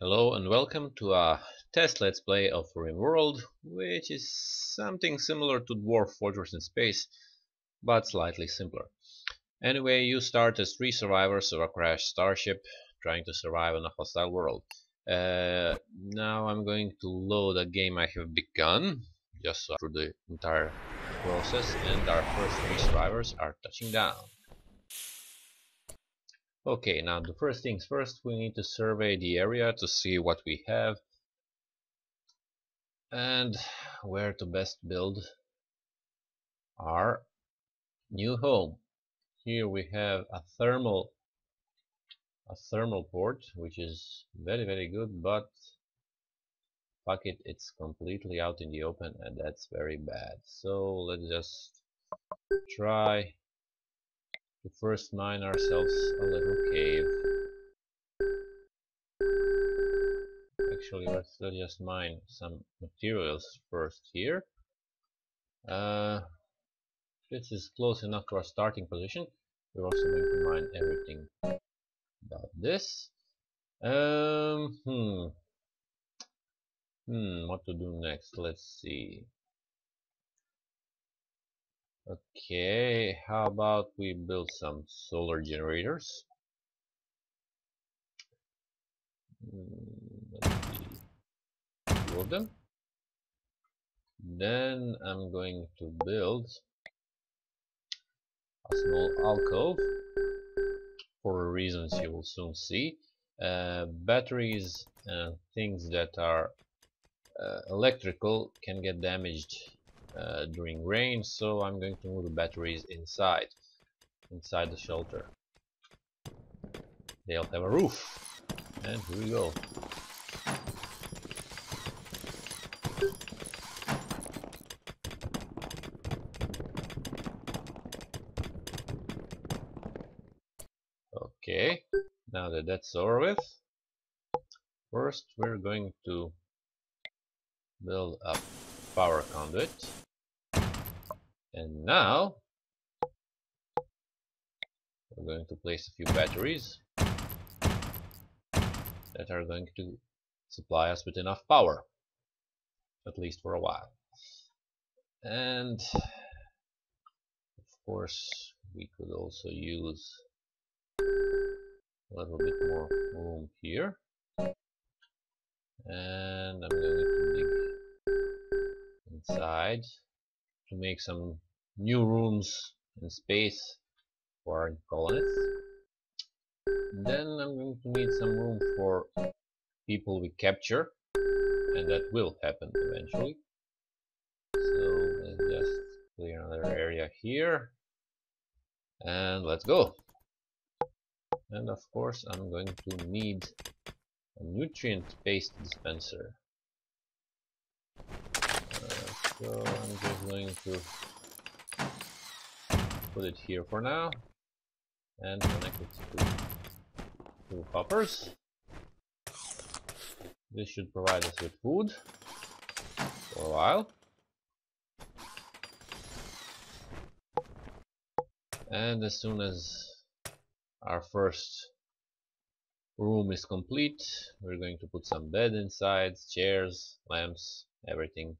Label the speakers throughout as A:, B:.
A: Hello and welcome to a test let's play of Rimworld, which is something similar to Dwarf Fortress in Space, but slightly simpler. Anyway, you start as 3 survivors of a crashed starship trying to survive in a hostile world. Now I'm going to load a game I have begun, just so through the entire process, and our first 3 survivors are touching down. Okay, now the first things first, we need to survey the area to see what we have and where to best build our new home. Here we have a thermal port, which is very good, but fuck it, it's completely out in the open and that's very bad. So let's just try to first mine ourselves a little cave. Actually, let's just mine some materials first here. This is close enough to our starting position. We're also going to mine everything about this. What to do next? Let's see. Okay, how about we build some solar generators? Let's see, 2 of them. Then I'm going to build a small alcove for reasons you will soon see. Batteries and things that are electrical can get damaged during rain, so I'm going to move the batteries inside the shelter. They'll have a roof, and here we go. Okay, now that that's over with, first we're going to build a power conduit, and now we're going to place a few batteries that are going to supply us with enough power, at least for a while. And of course we could also use a little bit more room here, and I'm going to dig inside to make some new rooms and space for our colonists. Then I'm going to need some room for people we capture, and that will happen eventually. So let's just clear another area here, and let's go. And of course I'm going to need a nutrient paste dispenser. So I'm just going to put it here for now and connect it to 2 hoppers. This should provide us with food for a while. And as soon as our first room is complete, we're going to put some bed inside, chairs, lamps, everything.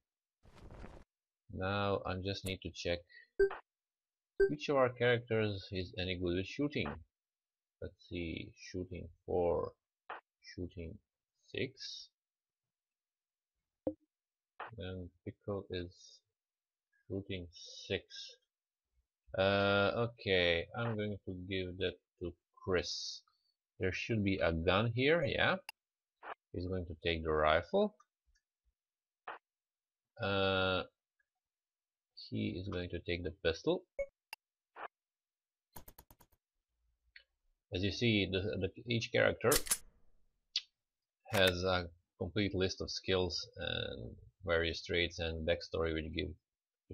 A: Now I just need to check which of our characters is any good at shooting. Let's see, shooting 4, shooting 6. And Pickle is shooting 6. Okay, I'm going to give that to Chris. There should be a gun here, yeah. He's going to take the rifle. He is going to take the pistol. As you see, each character has a complete list of skills and various traits and backstory which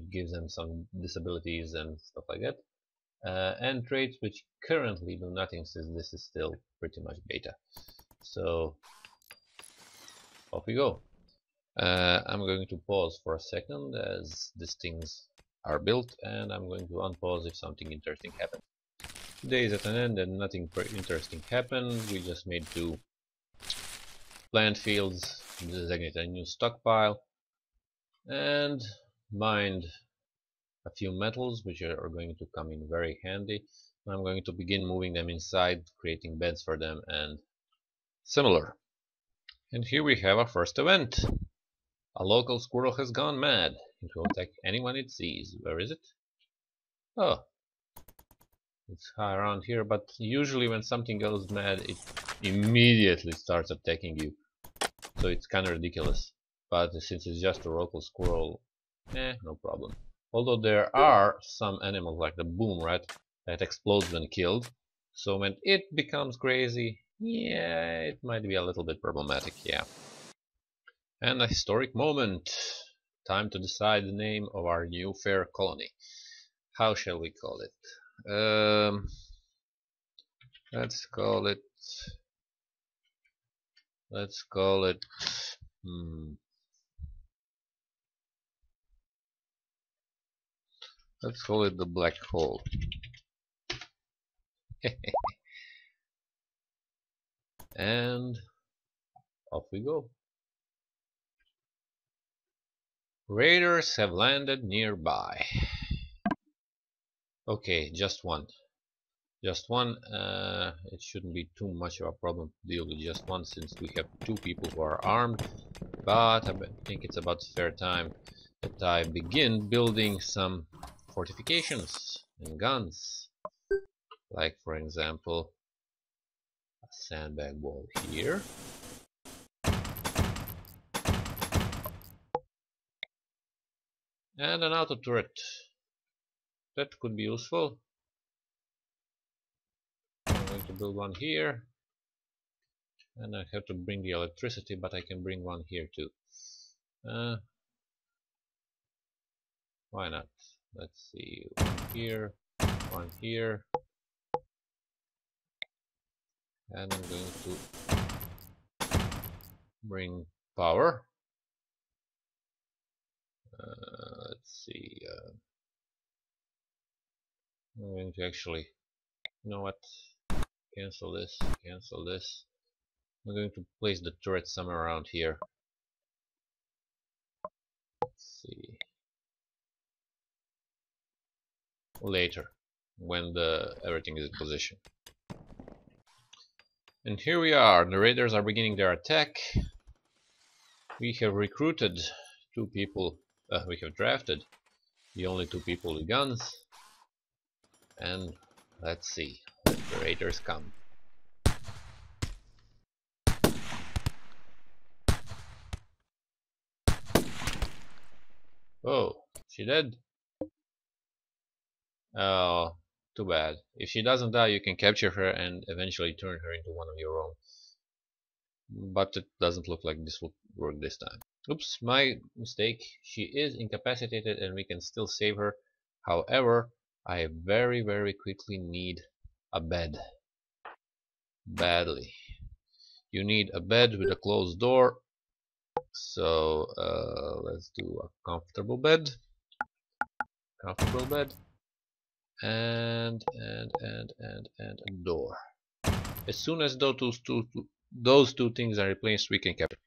A: gives them some disabilities and stuff like that. And traits which currently do nothing since this is still pretty much beta. So off we go. I'm going to pause for a second as these things are built, and I'm going to unpause if something interesting happens. Today is at an end and nothing interesting happened. We just made 2 plant fields, designate a new stockpile, and mine a few metals which are going to come in very handy. I'm going to begin moving them inside, creating beds for them and similar. And here we have our first event. A local squirrel has gone mad. It will attack anyone it sees. Where is it? Oh, it's around here, but usually when something goes mad it immediately starts attacking you. So it's kind of ridiculous. But since it's just a local squirrel, no problem. Although there are some animals like the boom rat that explodes when killed. So when it becomes crazy, yeah, it might be a little bit problematic, yeah. And a historic moment. Time to decide the name of our new fair colony. How shall we call it? Let's call it. Let's call it the black hole. And off we go. Raiders have landed nearby. Okay, just one. Just one. It shouldn't be too much of a problem to deal with just one, since we have two people who are armed. But I think it's about fair time that I begin building some fortifications and guns. Like, for example, a sandbag wall here. And an auto turret. That could be useful. I'm going to build one here. And I have to bring the electricity, but I can bring one here too. Why not? Let's see. One here. And I'm going to bring power. Let's see. I'm going to actually, you know what? Cancel this. Cancel this. I'm going to place the turret somewhere around here. Let's see. Later, when everything is in position. And here we are. The raiders are beginning their attack. We have recruited two people. We have drafted the only two people with guns. And let's see. Let the raiders come. Oh, she dead? Oh, too bad. If she doesn't die, you can capture her and eventually turn her into one of your own. But it doesn't look like this will work this time. Oops, my mistake. She is incapacitated and we can still save her. However, I very, very quickly need a bed. Badly. You need a bed with a closed door. So let's do a comfortable bed. Comfortable bed. And a door. As soon as those two things are replaced, we can capture.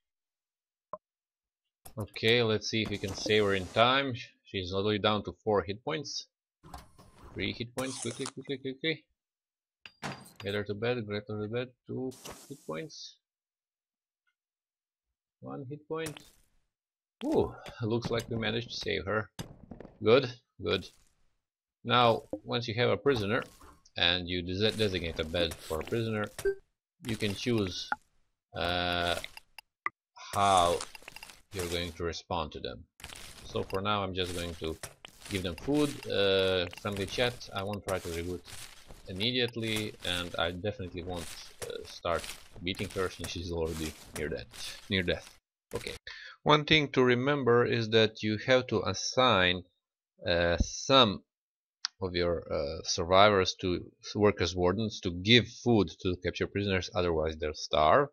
A: Okay, let's see if we can save her in time. She's all the way down to 4 hit points. 3 hit points. Quickly, quickly, quickly. Get her to bed. Get her to bed. 2 hit points. 1 hit point. Ooh, looks like we managed to save her. Good, good. Now, once you have a prisoner and you designate a bed for a prisoner, you can choose how you're going to respond to them. So for now, I'm just going to give them food, friendly chat. I won't try to reboot immediately, and I definitely won't start beating her since she's already near death. Okay. One thing to remember is that you have to assign some of your survivors to work as wardens to give food to captured prisoners, otherwise they'll starve.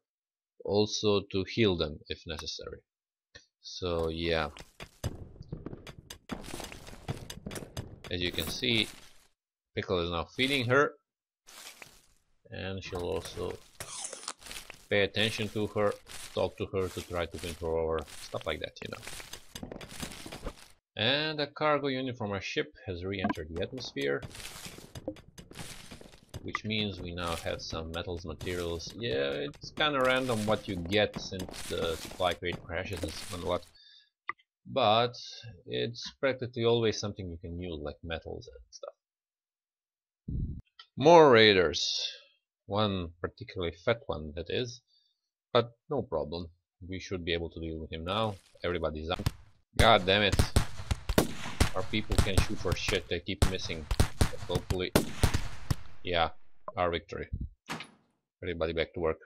A: Also to heal them if necessary. So yeah, as you can see, Pickle is now feeding her, and she'll also pay attention to her, talk to her to try to control her, stuff like that, you know. And a cargo unit from our ship has re-entered the atmosphere, which means we now have some metals, materials. Yeah, it's kind of random what you get since the supply crate crashes and what, but it's practically always something you can use, like metals and stuff. More raiders. One particularly fat one, that is. But no problem. We should be able to deal with him now. Everybody's up. God damn it. Our people can shoot for shit. They keep missing. But hopefully... yeah, our victory. Everybody back to work.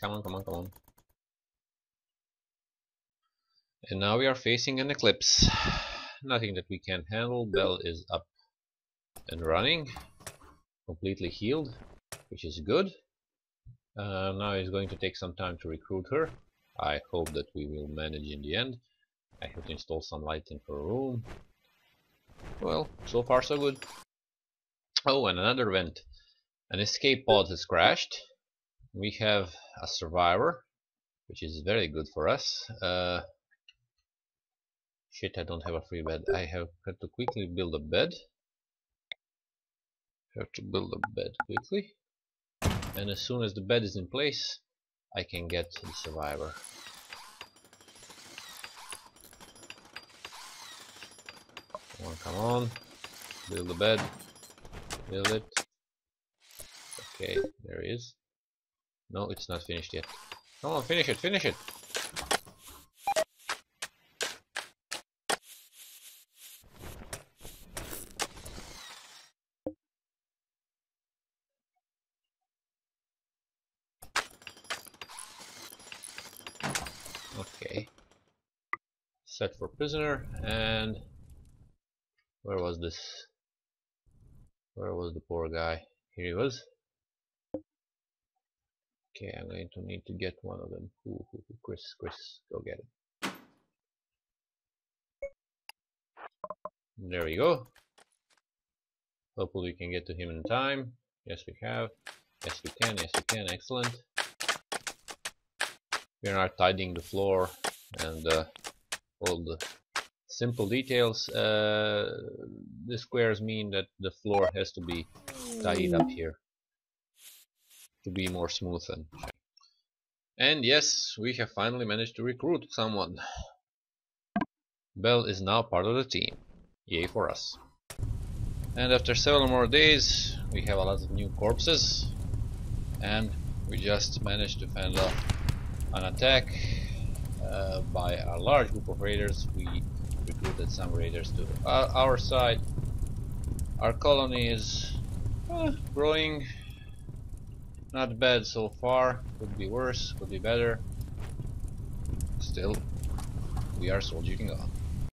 A: Come on, come on, come on. And now we are facing an eclipse. Nothing that we can't handle. Belle is up and running. Completely healed, which is good. Now it's going to take some time to recruit her. I hope that we will manage in the end. I have to install some light in her room. Well, so far so good. Oh, and another event. An escape pod has crashed. We have a survivor, which is very good for us. Shit, I don't have a free bed. I have to quickly build a bed. Have to build a bed quickly. And as soon as the bed is in place, I can get the survivor. Come on, come on. Build the bed. Build it. Okay, there he is. No, it's not finished yet. Come on, finish it, finish it! Okay. Set for prisoner, and where was this? Where was the poor guy? Here he was. Okay, I'm going to need to get one of them. Chris, go get it. There we go. Hopefully we can get to him in time. Yes, we have. Yes, we can. Yes, we can. Excellent. We are now tidying the floor and all the simple details. The squares mean that the floor has to be tidied up here to be more smooth and shiny. And yes, we have finally managed to recruit someone. Belle is now part of the team. Yay for us. And after several more days, we have a lot of new corpses, and we just managed to fend off an attack by a large group of raiders. We recruited some raiders to our side. Our colony is growing. Not bad so far. Could be worse, could be better. Still, we are soldiering on.